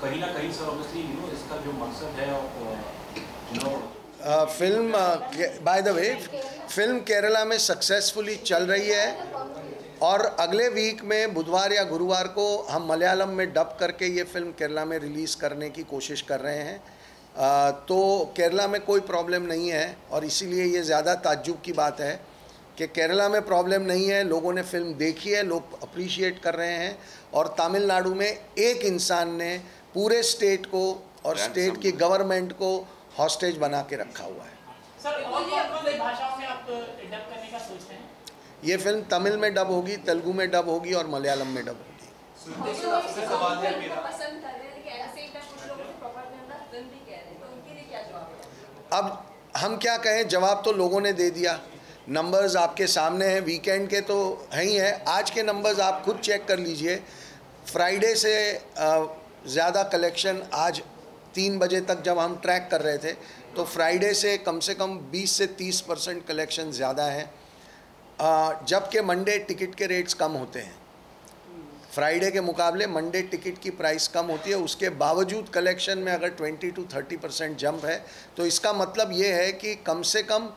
कहीं ना कहीं सर ऑब्वियसली इसका जो मकसद है film by the way film Kerala में सक्सेसफुली चल रही है और अगले वीक में बुधवार या गुरुवार को हम मलयालम में डब करके ये फिल्म केरला में रिलीज़ करने की कोशिश कर रहे हैं। तो केरला में कोई प्रॉब्लम नहीं है और इसीलिए ये ज़्यादा ताज्जुब की बात है कि केरला में प्रॉब्लम नहीं है। लोगों ने फिल्म देखी है, लोग अप्रिशिएट कर रहे हैं और तमिलनाडु में एक इंसान ने पूरे स्टेट को और स्टेट की गवर्नमेंट को हॉस्टेज बना के रखा हुआ है। सर, कौन-कौन भाषाओं में आप डब करने का सोचते हैं? ये फिल्म तमिल में डब होगी, तेलुगु में डब होगी और मलयालम में डब होगी। अब हम क्या कहें, जवाब तो लोगों ने दे दिया। नंबर्स आपके सामने हैं, वीकेंड के तो हैं ही हैं। आज के नंबर्स आप खुद चेक कर लीजिए। फ्राइडे से ज़्यादा कलेक्शन आज 3 बजे तक जब हम ट्रैक कर रहे थे तो फ्राइडे से कम 20 से 30% कलेक्शन ज़्यादा है, जबकि मंडे टिकट के रेट्स कम होते हैं। फ्राइडे के मुकाबले मंडे टिकट की प्राइस कम होती है, उसके बावजूद कलेक्शन में अगर 20 to 30% जंप है तो इसका मतलब ये है कि कम से कम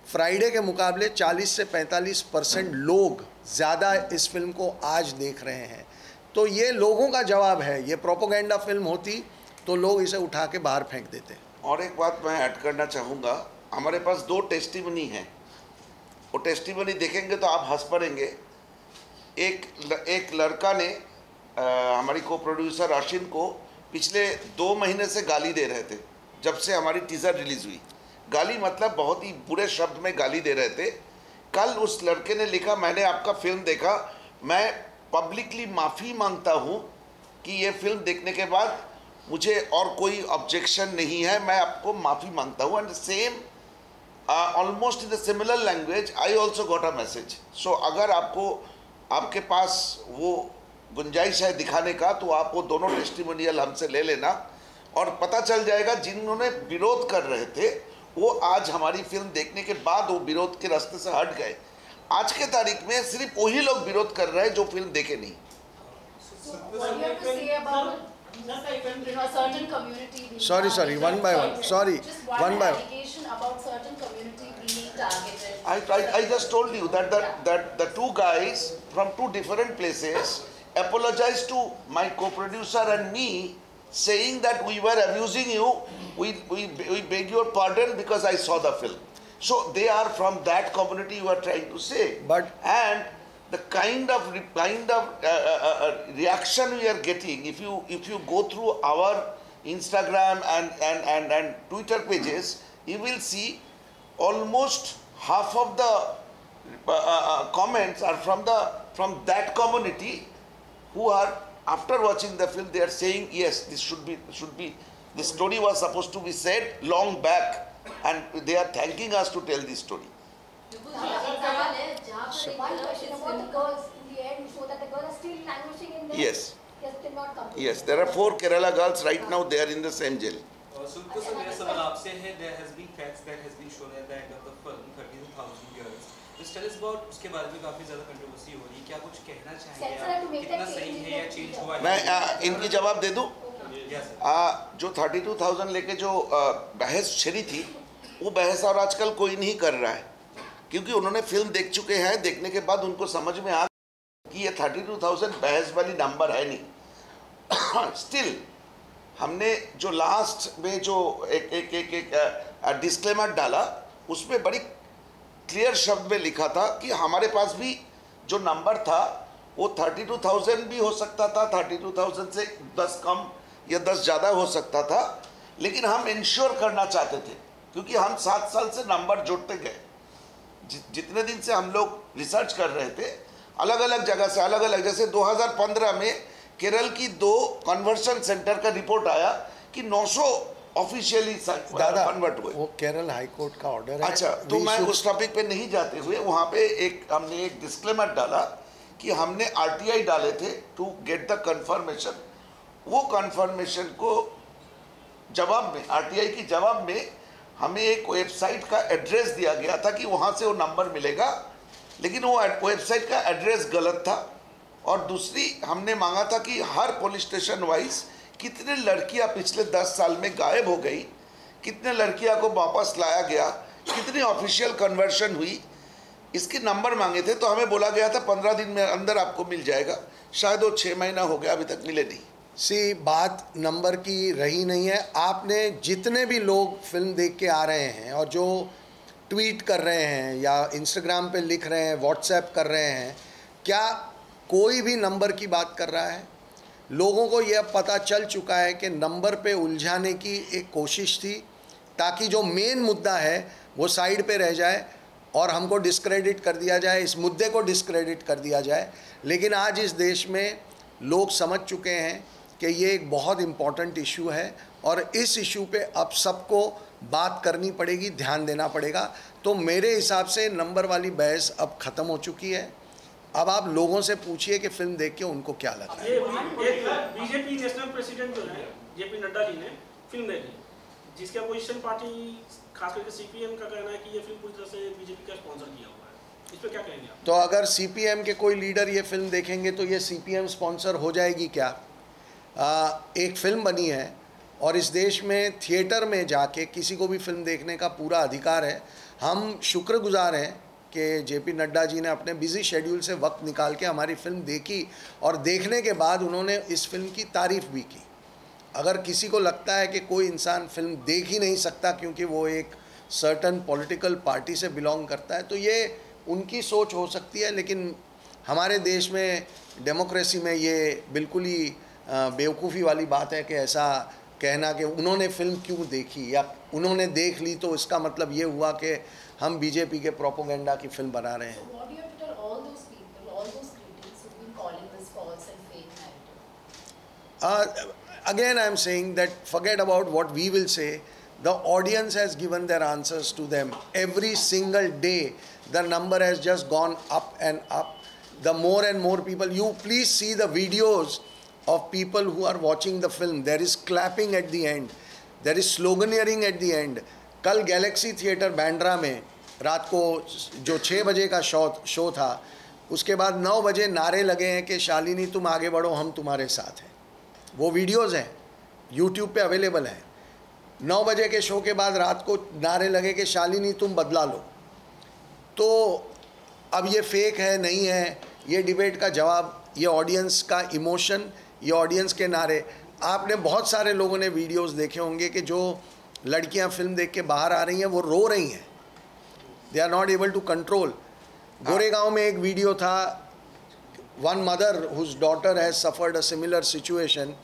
फ्राइडे के मुकाबले 40 से 45% लोग ज़्यादा इस फिल्म को आज देख रहे हैं। तो ये लोगों का जवाब है। ये प्रोपोगेंडा फिल्म होती तो लोग इसे उठा के बाहर फेंक देते। और एक बात मैं ऐड करना चाहूँगा, हमारे पास 2 टेस्टिमनी हैं। वो टेस्टिमनी देखेंगे तो आप हंस पड़ेंगे। एक लड़का ने हमारी को प्रोड्यूसर अश्विन को पिछले 2 महीने से गाली दे रहे थे जब से हमारी टीज़र रिलीज़ हुई। गाली मतलब बहुत ही बुरे शब्द में गाली दे रहे थे। कल उस लड़के ने लिखा, मैंने आपका फिल्म देखा, मैं पब्लिकली माफ़ी मांगता हूँ कि ये फिल्म देखने के बाद मुझे और कोई ऑब्जेक्शन नहीं है, मैं आपको माफ़ी मांगता हूँ। And same almost in the similar language I also got a message. So अगर आपके पास वो गुंजाइश है दिखाने का तो आप वो दोनों टेस्टिमोनियल हमसे ले लेना और पता चल जाएगा जिन्होंने विरोध कर रहे थे वो आज हमारी फिल्म देखने के बाद वो विरोध के रास्ते से हट गए। आज के तारीख में सिर्फ वही लोग विरोध कर रहे हैं जो फिल्म देखे नहीं। Sorry, one by one. Sorry, one by one. I just told you that the 2 guys from 2 different places apologized to my co-producer and me, saying that we were abusing you. We beg your pardon because I saw the film. So they are from that community you are trying to say. And the kind of reaction we are getting, if you go through our Instagram and Twitter pages, you will see almost half of the comments are from that community, who are, after watching the film, they are saying yes, this should be this story was supposed to be said long back, and they are thanking us to tell this story. Yes. Yes, there are 4 Kerala girls right now. They are in the same jail. सुनको sir, मेरा सवाल आपसे है, there has been facts that has been shown at the end of the film, 32,000 girls. Just tell us about उसके बारे में काफी ज़्यादा कंट्रोवर्सी हो रही है। क्या कुछ कहना चाहेंगे? कितना सही है या चेंज हुआ है? मैं इनकी जवाब दे दूं। जो 32,000 लेके जो बहस छिड़ी थी, वो बहस और आजकल कोई नहीं कर रहा है, क्योंकि उन्होंने फिल्म देख चुके हैं। देखने के बाद उनको समझ में आ कि ये 32,000 बहस वाली नंबर है नहीं। स्टिल हमने जो लास्ट में जो एक डिस्क्लेमर डाला, उसमें बड़ी क्लियर शब्द में लिखा था कि हमारे पास भी जो नंबर था वो 32,000 भी हो सकता था, 32,000 से 10 कम या 10 ज़्यादा हो सकता था, लेकिन हम इंश्योर करना चाहते थे, क्योंकि हम 7 साल से नंबर जोड़ते गए। जितने दिन से हम लोग रिसर्च कर रहे थे, अलग अलग जगह से अलग अलग, जैसे 2015 में केरल की 2 कन्वर्शन सेंटर का रिपोर्ट आया कि 900 ऑफिशियली कन्वर्ट हुए। वो केरल हाई कोर्ट का ऑर्डर है। अच्छा, तो मैं उस टॉपिक पे नहीं जाते हुए वहाँ पे हमने एक डिस्क्लेमर डाला कि हमने RTI डाले थे टू गेट द कंफर्मेशन। वो कंफर्मेशन को जवाब में, RTI की जवाब में हमें एक वेबसाइट का एड्रेस दिया गया था कि वहाँ से वो नंबर मिलेगा, लेकिन वो वेबसाइट का एड्रेस गलत था। और दूसरी हमने मांगा था कि हर पुलिस स्टेशन वाइज कितने लड़कियां पिछले 10 साल में गायब हो गई, कितने लड़कियां को वापस लाया गया, कितनी ऑफिशियल कन्वर्शन हुई, इसके नंबर मांगे थे तो हमें बोला गया था 15 दिन में अंदर आपको मिल जाएगा। शायद वो 6 महीना हो गया, अभी तक मिले नहीं। सी बात नंबर की रही नहीं है। आपने जितने भी लोग फिल्म देख के आ रहे हैं और जो ट्वीट कर रहे हैं या इंस्टाग्राम पे लिख रहे हैं, व्हाट्सएप कर रहे हैं, क्या कोई भी नंबर की बात कर रहा है? लोगों को यह पता चल चुका है कि नंबर पे उलझाने की एक कोशिश थी ताकि जो मेन मुद्दा है वो साइड पे रह जाए और हमको डिस्क्रेडिट कर दिया जाए, इस मुद्दे को डिस्क्रेडिट कर दिया जाए। लेकिन आज इस देश में लोग समझ चुके हैं कि ये एक बहुत इम्पॉर्टेंट इशू है और इस इशू पे अब सबको बात करनी पड़ेगी, ध्यान देना पड़ेगा। तो मेरे हिसाब से नंबर वाली बहस अब ख़त्म हो चुकी है। अब आप लोगों से पूछिए कि फिल्म देख के उनको क्या लगा। बीजेपी नेशनल प्रेसिडेंट जो है जेपी नड्डा जी ने फिल्म देखी, जिसके अपोजिशन पार्टी खास करके सीपीएम का कहना है कि ये फिल्म पूरी तरह से बीजेपी का स्पॉन्सर किया हुआ है। इस पर क्या कहेंगे आप? तो अगर सीपीएम के कोई लीडर ये फिल्म देखेंगे तो ये सीपीएम स्पॉन्सर हो जाएगी क्या? एक फिल्म बनी है और इस देश में थिएटर में जाके किसी को भी फिल्म देखने का पूरा अधिकार है। हम शुक्रगुजार हैं कि जेपी नड्डा जी ने अपने बिजी शेड्यूल से वक्त निकाल के हमारी फिल्म देखी और देखने के बाद उन्होंने इस फिल्म की तारीफ़ भी की। अगर किसी को लगता है कि कोई इंसान फिल्म देख ही नहीं सकता क्योंकि वो एक सर्टन पॉलिटिकल पार्टी से बिलोंग करता है, तो ये उनकी सोच हो सकती है। लेकिन हमारे देश में डेमोक्रेसी में ये बिल्कुल ही बेवकूफ़ी वाली बात है कि ऐसा कहना कि उन्होंने फिल्म क्यों देखी या उन्होंने देख ली तो इसका मतलब ये हुआ कि हम बीजेपी के प्रोपोगेंडा की फिल्म बना रहे हैं। Again, I am saying that forget about what we will say. The audience has given their answers to them. Every single day, the number has just gone up and up. The more and more people, you please see the videos of people who are watching the film. There is clapping at the end. There is sloganeering at the end. कल Galaxy theatre Bandra में रात को जो 6 बजे का show था, उसके बाद 9 बजे नारे लगे हैं कि शालिनी तुम आगे बढ़ो, हम तुम्हारे साथ हैं। वो वीडियोज़ हैं, यूट्यूब पे अवेलेबल हैं। 9 बजे के शो के बाद रात को नारे लगे कि शालिनी तुम बदला लो। तो अब ये फेक है नहीं है, ये डिबेट का जवाब, ये ऑडियंस का इमोशन, ये ऑडियंस के नारे। आपने बहुत सारे लोगों ने वीडियोस देखे होंगे कि जो लड़कियां फिल्म देख के बाहर आ रही हैं वो रो रही हैं, they are not able to control. Goregaon में एक वीडियो था, one mother whose daughter has suffered a similar situation.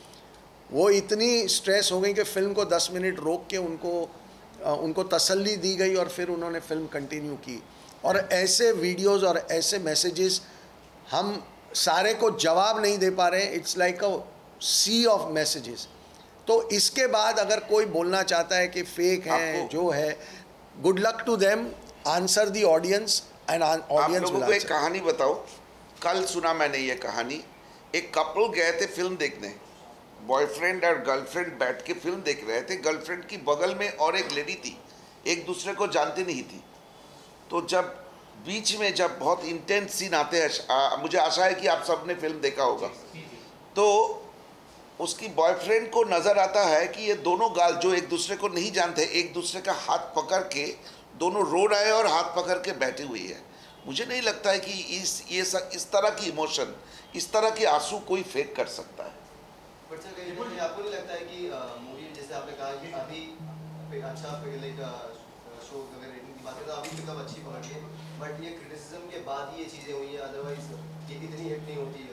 वो इतनी स्ट्रेस हो गई कि फ़िल्म को 10 मिनट रोक के उनको तसल्ली दी गई और फिर उन्होंने फ़िल्म कंटिन्यू की। और ऐसे वीडियोस और ऐसे मैसेजेस हम सारे को जवाब नहीं दे पा रहे हैं। It's like a sea of messages. तो इसके बाद अगर कोई बोलना चाहता है कि फेक है जो है, good luck to them, answer the audience and audience. आप लोगों को एक कहानी बताओ, कल सुना मैंने ये कहानी। एक कपल गए थे फिल्म देखने, बॉयफ्रेंड और गर्लफ्रेंड बैठ के फिल्म देख रहे थे। गर्लफ्रेंड की बगल में और एक लेडी थी, एक दूसरे को जानती नहीं थी। तो जब बीच में जब बहुत इंटेंस सीन आते हैं, मुझे आशा है कि आप सब ने फिल्म देखा होगा, तो उसकी बॉयफ्रेंड को नज़र आता है कि ये दोनों गाल जो एक दूसरे को नहीं जानते, एक दूसरे का हाथ पकड़ के दोनों रो रहे हैं और हाथ पकड़ के बैठी हुई है। मुझे नहीं लगता है कि इस तरह की इमोशन, इस तरह के आंसू कोई फेक कर सकता है। बट सर कहीं आपको नहीं लगता है कि मूवी जैसे आपने कहा कि अभी अच्छा लाइक शो अगर रेटिंग की बात करें तो अभी पिकअप अच्छी पकड़ है, बट ये क्रिटिसिज्म के बाद ही ये चीज़ें हुई हैं, अदरवाइज ये इतनी हिट नहीं होती।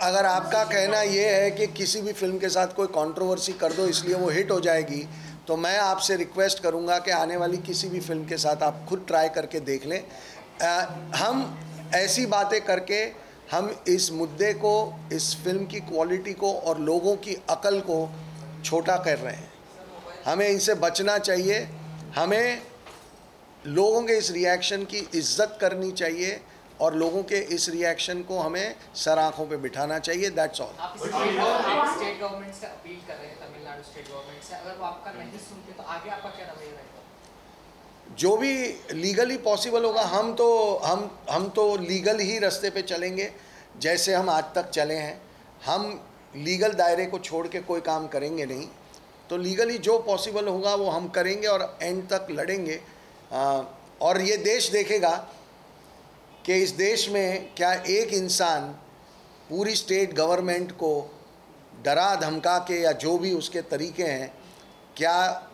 अगर आपका कहना ये है कि किसी भी फिल्म के साथ कोई कंट्रोवर्सी कर दो इसलिए वो हिट हो जाएगी, तो मैं आपसे रिक्वेस्ट करूंगा कि आने वाली किसी भी फिल्म के साथ आप खुद ट्राई करके देख लें। हम ऐसी बातें करके हम इस मुद्दे को, इस फिल्म की क्वालिटी को और लोगों की अकल को छोटा कर रहे हैं। हमें इनसे बचना चाहिए। हमें लोगों के इस रिएक्शन की इज्जत करनी चाहिए और लोगों के इस रिएक्शन को हमें सर आँखों पे बिठाना चाहिए। That's all. आप स्टेट गवर्नमेंट से अपील कर रहे हैं, तमिलनाडु स्टेट गवर्नमेंट से, अगर वो आपका नहीं सुनते तो आगे आपका क्या रवैया रहेगा? जो भी लीगली पॉसिबल होगा, हम तो लीगल ही रास्ते पे चलेंगे जैसे हम आज तक चले हैं। हम लीगल दायरे को छोड़ के कोई काम करेंगे नहीं। तो लीगली जो पॉसिबल होगा वो हम करेंगे और एंड तक लड़ेंगे। और ये देश देखेगा कि इस देश में क्या एक इंसान पूरी स्टेट गवर्नमेंट को डरा धमका के या जो भी उसके तरीके हैं, क्या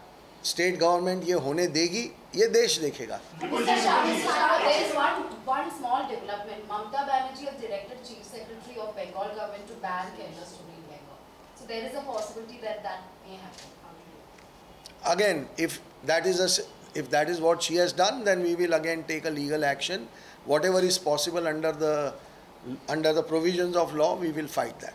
स्टेट गवर्नमेंट ये होने देगी? ये देश देखेगा। Mr. Shah, there is one small development. Mamata Banerjee has directed Chief Secretary of Bengal government to ban killers to be in Bengal. So there is a possibility that may happen. Again, if that is what she has done, then we will again take a legal action. Whatever is possible under the provisions of law, we will fight that.